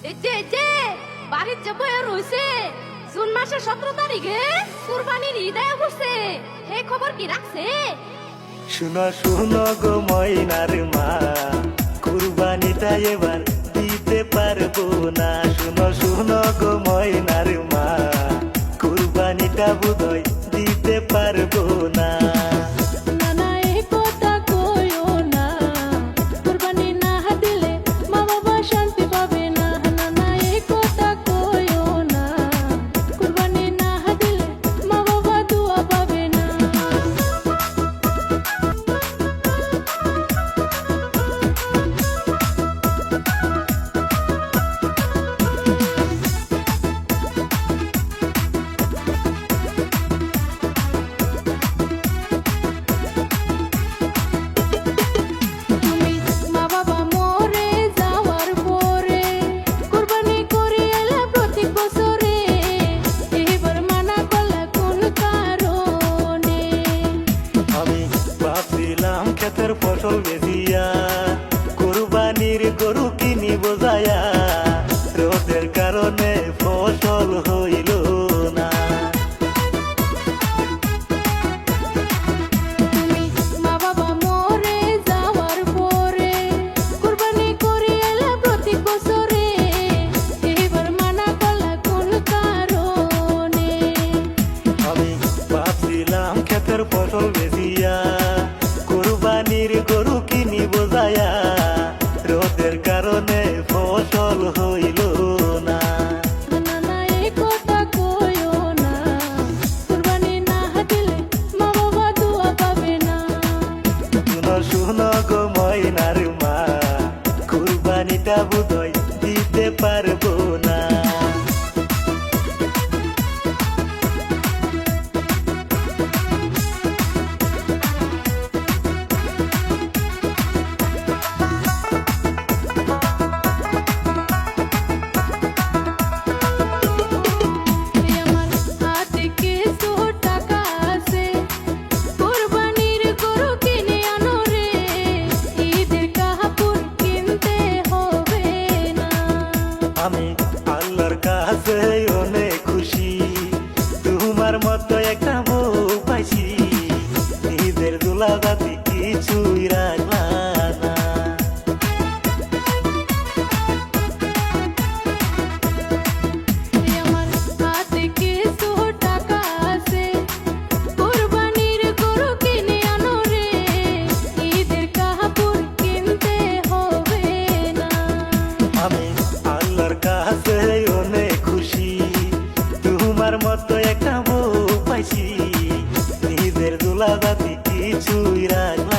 এই যে বাড়ির যে বয়ে রয়েছে জুন মাসের 17 তারিখে কুরবানির ঈদ আয়া পড়ছে। হে খবর কি রাখছে? শুনো শুনো গো ময়নার মা, কুরবানিটা এবার দিতে পারবো না। শুনো শুনো গো ময়নার মা, কুরবানিটা বোধহয় দিতে পারবো না। ক্ষেতের ফসল বেচিয়া কুরবানির গরু কিনি বোঝায়া, রোদের কারণে ফসল হইল না। আমি ভাবছিলাম ক্ষেতের ফসল বেচিয়া কুরবানির গরু কিনি বোঝায়া, রোদের কারণে ফসল হইল না। শুনো শুনো গো ময়নার মা, কুরবানিটা বোধহয় দিতে পারবো না। আমি আল্লাহর কাছে অনেক খুশি, তোমার মতো একটা বউ পাইছি। ঈদের দুলাবাতি কিছুই রাখলা না। আমি আল্লাহর কাছে অনেক খুশি, তোমার মতো একটা বউ পাইছি। ঈদের দুলাবাতি কিছুই রাখলা